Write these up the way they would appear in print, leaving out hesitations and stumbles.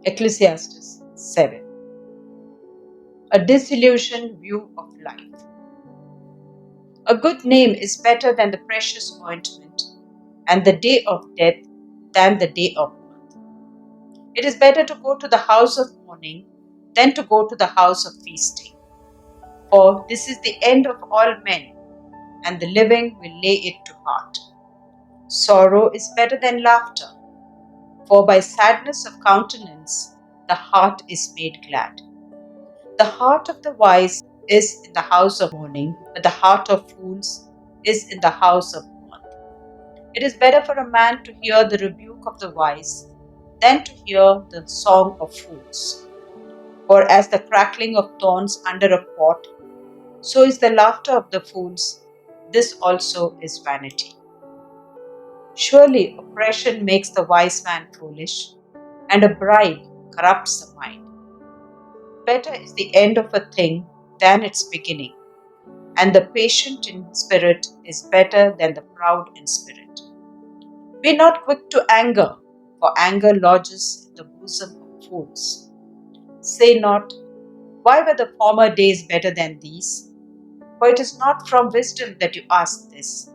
Ecclesiastes 7. A disillusioned view of life. A good name is better than the precious ointment, and the day of death than the day of birth. It is better to go to the house of mourning than to go to the house of feasting. For this is the end of all men, and the living will lay it to heart. Sorrow is better than laughter, for by sadness of countenance the heart is made glad. The heart of the wise is in the house of mourning, but the heart of fools is in the house of mirth. It is better for a man to hear the rebuke of the wise than to hear the song of fools. For as the crackling of thorns under a pot, so is the laughter of the fools. This also is vanity. Surely oppression makes the wise man foolish, and a bribe corrupts the mind. Better is the end of a thing than its beginning, and the patient in spirit is better than the proud in spirit. Be not quick to anger, for anger lodges in the bosom of fools. Say not, why were the former days better than these? For it is not from wisdom that you ask this.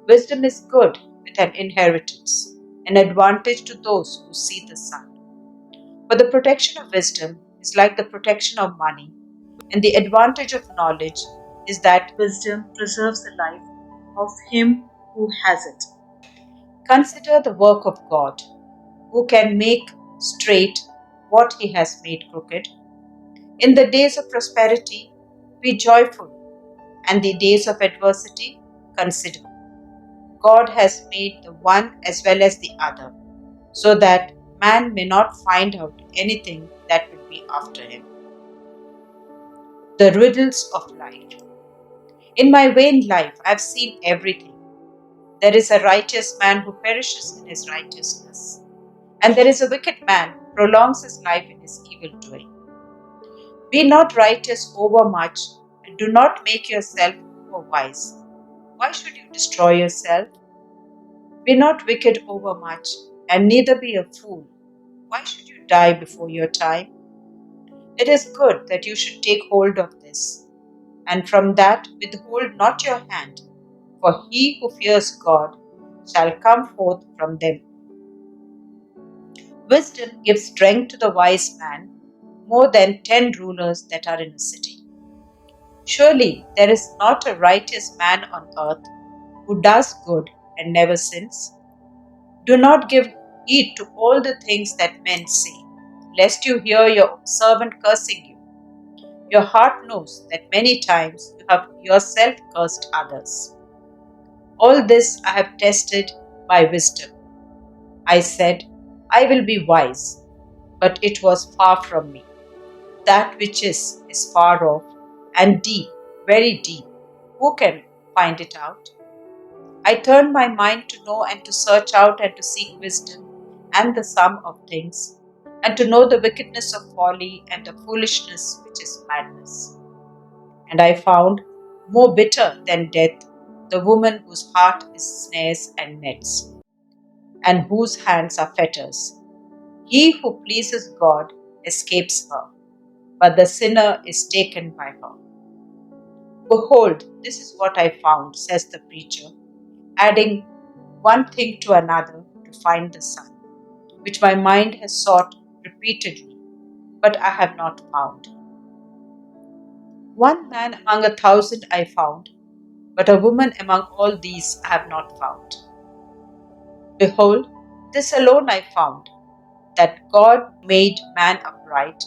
Wisdom is good with an inheritance, an advantage to those who see the sun. But the protection of wisdom is like the protection of money, and the advantage of knowledge is that wisdom preserves the life of him who has it. Consider the work of God, who can make straight what he has made crooked. In the days of prosperity, be joyful, and the days of adversity, consider. God has made the one as well as the other, so that man may not find out anything that will be after him. The riddles of life. In my vain life, I have seen everything. There is a righteous man who perishes in his righteousness, and there is a wicked man who prolongs his life in his evil doing. Be not righteous overmuch, and do not make yourself overwise. Why should you destroy yourself? Be not wicked overmuch, and neither be a fool. Why should you die before your time? It is good that you should take hold of this, and from that withhold not your hand, for he who fears God shall come forth from them. Wisdom gives strength to the wise man more than 10 rulers that are in a city. Surely there is not a righteous man on earth who does good and never sins. Do not give heed to all the things that men say, lest you hear your servant cursing you. Your heart knows that many times you have yourself cursed others. All this I have tested by wisdom. I said, I will be wise, but it was far from me. That which is far off and deep, very deep. Who can find it out? I turned my mind to know and to search out and to seek wisdom and the sum of things, and to know the wickedness of folly and the foolishness which is madness. And I found more bitter than death the woman whose heart is snares and nets, and whose hands are fetters. He who pleases God escapes her, but the sinner is taken by her. Behold, this is what I found, says the preacher, adding one thing to another to find the sun, which my mind has sought repeatedly, but I have not found. One man among 1,000 I found, but a woman among all these I have not found. Behold, this alone I found, that God made man upright,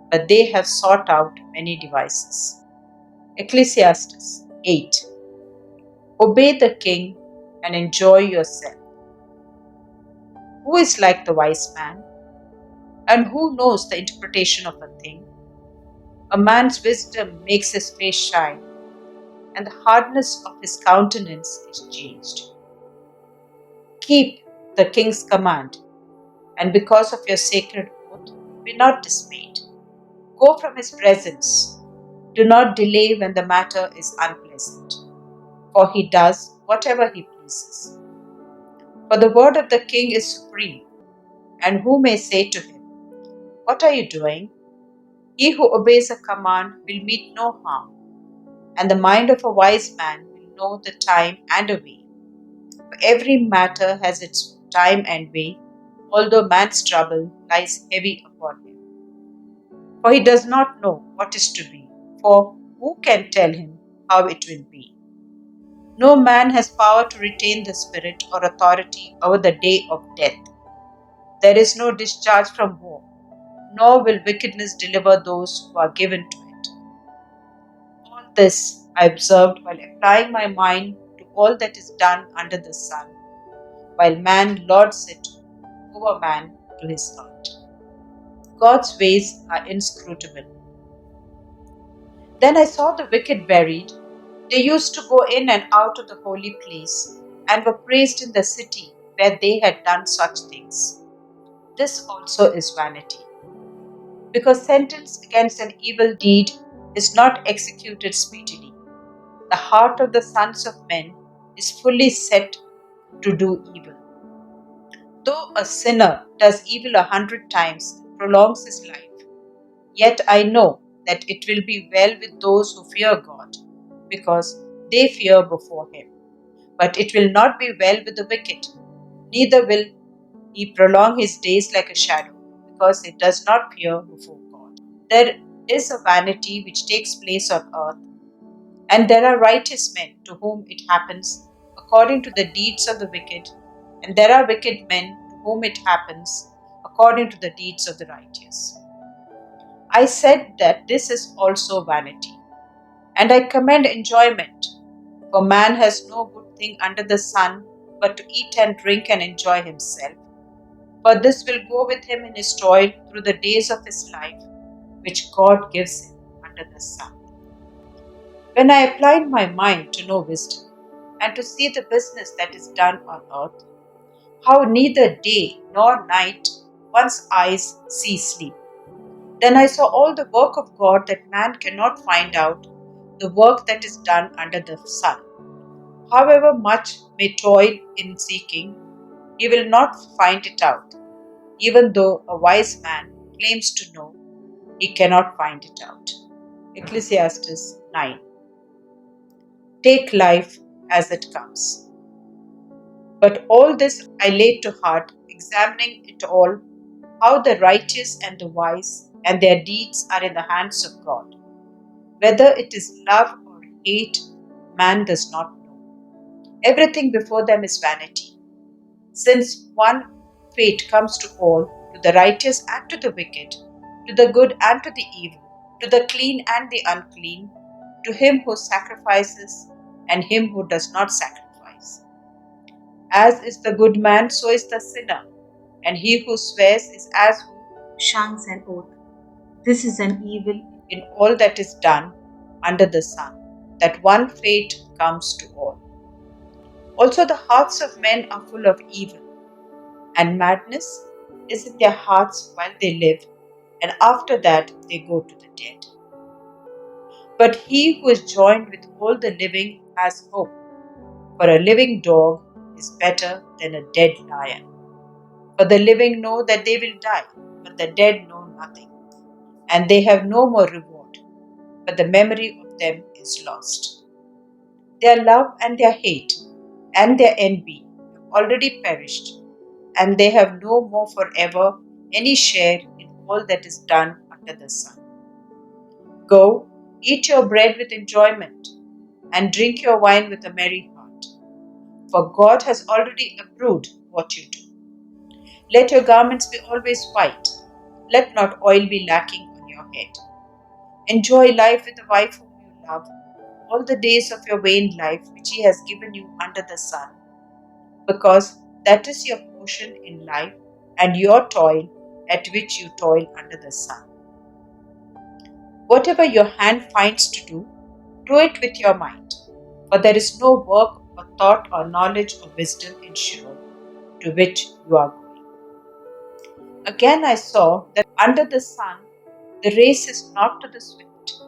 but they have sought out many devices. Ecclesiastes 8. Obey the king and enjoy yourself. Who is like the wise man? And who knows the interpretation of a thing? A man's wisdom makes his face shine, and the hardness of his countenance is changed. Keep the king's command, and because of your sacred oath, be not dismayed. Go from his presence. Do not delay when the matter is unpleasant, for he does whatever he pleases. For the word of the king is supreme, and who may say to him, What are you doing? He who obeys a command will meet no harm, and the mind of a wise man will know the time and a way. For every matter has its time and way, although man's trouble lies heavy upon him. For he does not know what is to be, for who can tell him how it will be? No man has power to retain the spirit or authority over the day of death. There is no discharge from war, nor will wickedness deliver those who are given to it. All this I observed while applying my mind to all that is done under the sun, while man lords it over man to his hurt. God's ways are inscrutable. Then I saw the wicked buried. They used to go in and out of the holy place, and were praised in the city where they had done such things. This also is vanity, because sentence against an evil deed is not executed speedily. The heart of the sons of men is fully set to do evil. Though a sinner does evil 100 times and prolongs his life, yet I know that it will be well with those who fear God, because they fear before him. But it will not be well with the wicked, neither will he prolong his days like a shadow, because he does not fear before God. There is a vanity which takes place on earth, and there are righteous men to whom it happens according to the deeds of the wicked, and there are wicked men to whom it happens according to the deeds of the righteous. I said that this is also vanity, and I commend enjoyment, for man has no good thing under the sun but to eat and drink and enjoy himself. For this will go with him in his toil through the days of his life, which God gives him under the sun. When I applied my mind to know wisdom, and to see the business that is done on earth, how neither day nor night one's eyes see sleep, then I saw all the work of God that man cannot find out, the work that is done under the sun. However much may toil in seeking, he will not find it out. Even though a wise man claims to know, he cannot find it out. Ecclesiastes 9. Take life as it comes. But all this I laid to heart, examining it all, how the righteous and the wise and their deeds are in the hands of God. Whether it is love or hate, man does not know. Everything before them is vanity. Since one fate comes to all, to the righteous and to the wicked, to the good and to the evil, to the clean and the unclean, to him who sacrifices and him who does not sacrifice. As is the good man, so is the sinner, and he who swears is as who shuns an oath. This is an evil in all that is done under the sun, that one fate comes to all. Also, the hearts of men are full of evil, and madness is in their hearts while they live, and after that they go to the dead. But he who is joined with all the living has hope, for a living dog is better than a dead lion. For the living know that they will die, but the dead know nothing, and they have no more reward, but the memory of them is lost. Their love and their hate and their envy have already perished, and they have no more forever any share in all that is done under the sun. Go, eat your bread with enjoyment, and drink your wine with a merry heart, for God has already approved what you do. Let your garments be always white, let not oil be lacking on your head. Enjoy life with the wife whom you love, all the days of your vain life which He has given you under the sun, because that is your portion in life and your toil at which you toil under the sun. Whatever your hand finds to do it with your might, for there is no work or thought or knowledge or wisdom in Sheol to which you are going. Again I saw that under the sun the race is not to the swift,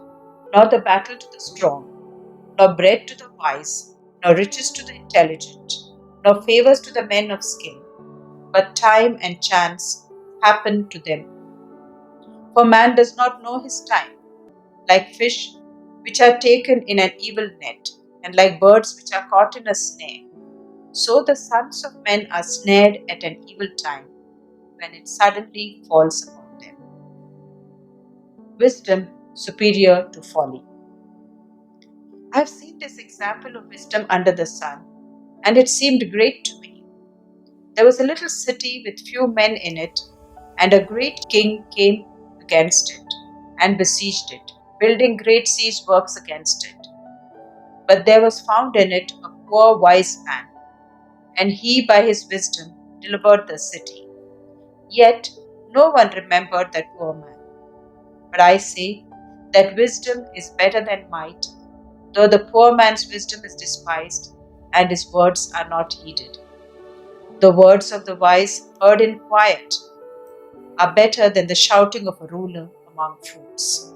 nor the battle to the strong, nor bread to the wise, nor riches to the intelligent, nor favors to the men of skill, but time and chance happen to them. For man does not know his time, like fish which are taken in an evil net, and like birds which are caught in a snare. So the sons of men are snared at an evil time, when it suddenly falls upon them. Wisdom superior to folly. I have seen this example of wisdom under the sun, and it seemed great to me. There was a little city with few men in it, and a great king came against it and besieged it, building great siege works against it. But there was found in it a poor wise man, and he by his wisdom delivered the city. Yet no one remembered that poor man. But I say that wisdom is better than might, though the poor man's wisdom is despised, and his words are not heeded. The words of the wise, heard in quiet, are better than the shouting of a ruler among fools.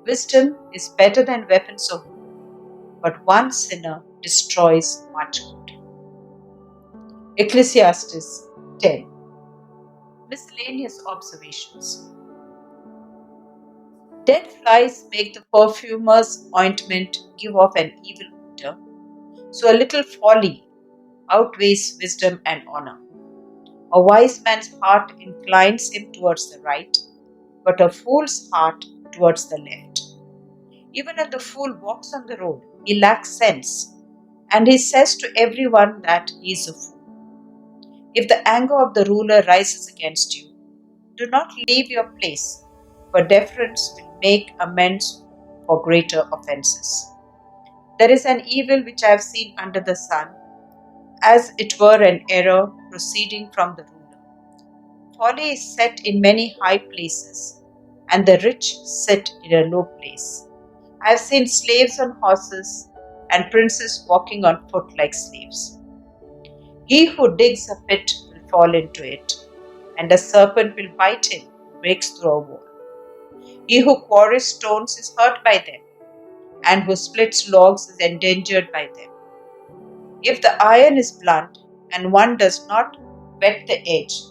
Wisdom is better than weapons of war, but one sinner destroys much good. Ecclesiastes 10. Miscellaneous Observations. Dead flies make the perfumer's ointment give off an evil odor, so a little folly outweighs wisdom and honor. A wise man's heart inclines him towards the right, but a fool's heart towards the left. Even if the fool walks on the road, he lacks sense, and he says to everyone that he is a fool. If the anger of the ruler rises against you, do not leave your place, for deference will make amends for greater offenses. There is an evil which I have seen under the sun, as it were an error proceeding from the ruler. Folly is set in many high places, and the rich sit in a low place. I have seen slaves on horses, and princes walking on foot like slaves. He who digs a pit will fall into it, and a serpent will bite him who breaks through a wall. He who quarries stones is hurt by them, and who splits logs is endangered by them. If the iron is blunt, and one does not whet the edge,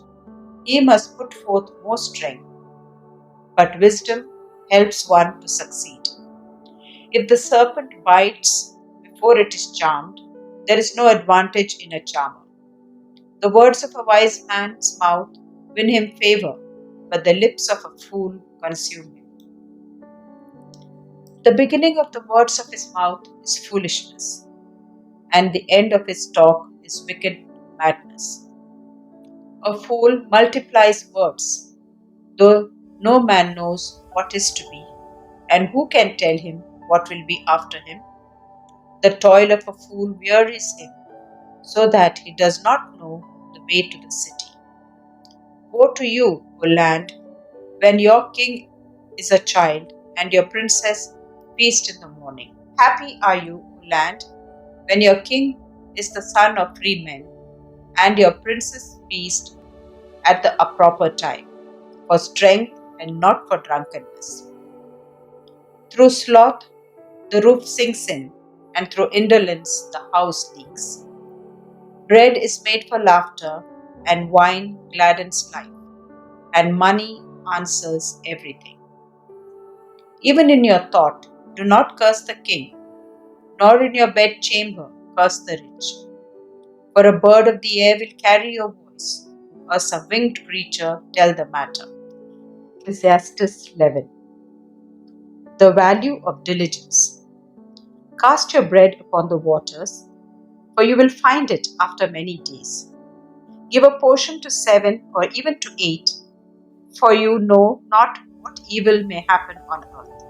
he must put forth more strength, but wisdom helps one to succeed. If the serpent bites before it is charmed, there is no advantage in a charmer. The words of a wise man's mouth win him favor, but the lips of a fool consume him. The beginning of the words of his mouth is foolishness, and the end of his talk is wicked madness. A fool multiplies words, though no man knows what is to be, and who can tell him what will be after him? The toil of a fool wearies him, so that he does not know the way to the city. Woe to you, O land, when your king is a child, and your princess feast in the morning. Happy are you, O land, when your king is the son of free men, and your princess feast at the proper time, for strength and not for drunkenness. Through sloth the roof sinks in, and through indolence the house leaks. Bread is made for laughter, and wine gladdens life, and money answers everything. Even in your thought, do not curse the king, nor in your bedchamber curse the rich. For a bird of the air will carry your voice, or some winged creature tell the matter. Ecclesiastes 11. The value of diligence. Cast your bread upon the waters, for you will find it after many days. Give a portion to 7 or even to 8, for you know not what evil may happen on earth.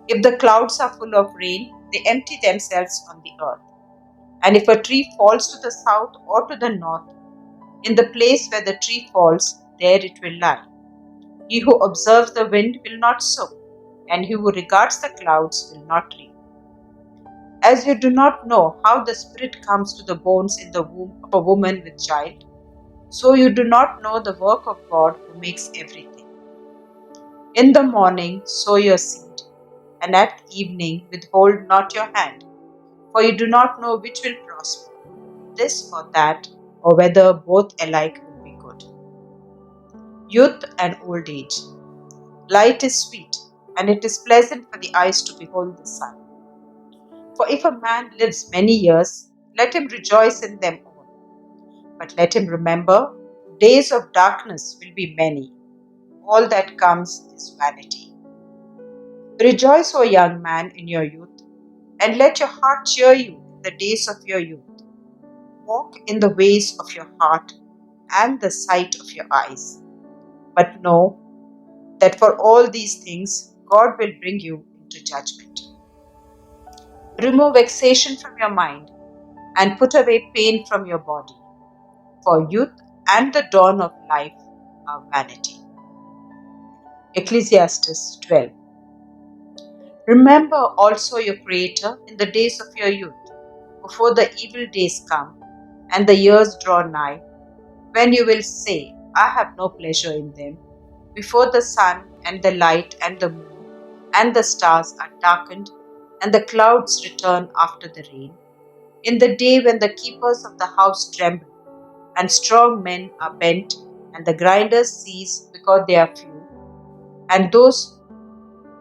If the clouds are full of rain, they empty themselves on the earth. And if a tree falls to the south or to the north, in the place where the tree falls, there it will lie. He who observes the wind will not sow, and he who regards the clouds will not reap. As you do not know how the spirit comes to the bones in the womb of a woman with child, so you do not know the work of God who makes everything. In the morning sow your seed, and at evening withhold not your hand, for you do not know which will prosper, this or that, or whether both alike will be good. Youth and old age. Light is sweet, and it is pleasant for the eyes to behold the sun. For if a man lives many years, let him rejoice in them all. But let him remember, days of darkness will be many. All that comes is vanity. Rejoice, O young man, in your youth, and let your heart cheer you in the days of your youth. Walk in the ways of your heart and the sight of your eyes. But know that for all these things, God will bring you into judgment. Remove vexation from your mind and put away pain from your body, for youth and the dawn of life are vanity. Ecclesiastes 12. Remember also your Creator in the days of your youth, before the evil days come and the years draw nigh, when you will say, I have no pleasure in them, before the sun and the light and the moon and the stars are darkened and the clouds return after the rain, in the day when the keepers of the house tremble and strong men are bent and the grinders cease because they are few, and those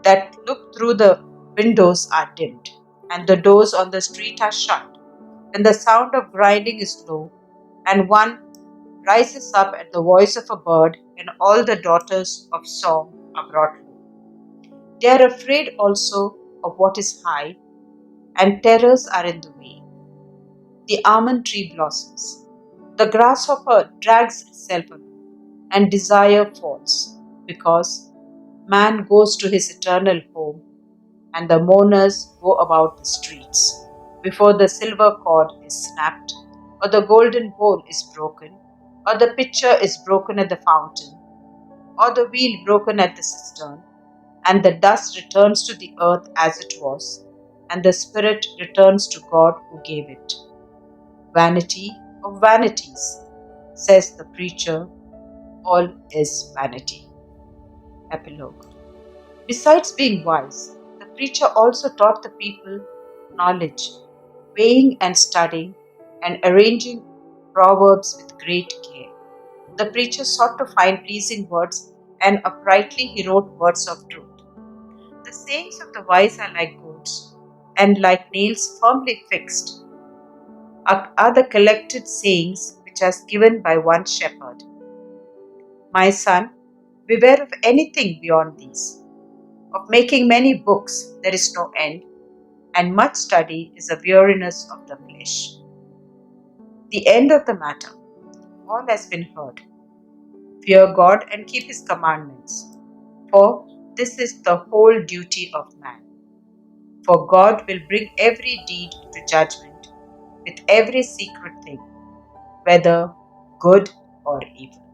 that look through the windows are dimmed, and the doors on the street are shut, when the sound of grinding is low, and one rises up at the voice of a bird, and all the daughters of song are brought low. They are afraid also of what is high, and terrors are in the way. The almond tree blossoms. The grasshopper drags itself along, and desire falls, because man goes to his eternal home, and the mourners go about the streets, before the silver cord is snapped, or the golden bowl is broken, or the pitcher is broken at the fountain, or the wheel broken at the cistern, and the dust returns to the earth as it was, and the spirit returns to God who gave it. Vanity of vanities, says the preacher, all is vanity. Epilogue. Besides being wise, the preacher also taught the people knowledge, weighing and studying, and arranging proverbs with great care. The preacher sought to find pleasing words, and uprightly he wrote words of truth. The sayings of the wise are like goads, and like nails firmly fixed are the collected sayings which are given by one shepherd. My son, beware of anything beyond these. Of making many books there is no end, and much study is a weariness of the flesh. The end of the matter, all has been heard. Fear God and keep his commandments, for this is the whole duty of man. For God will bring every deed into judgment with every secret thing, whether good or evil.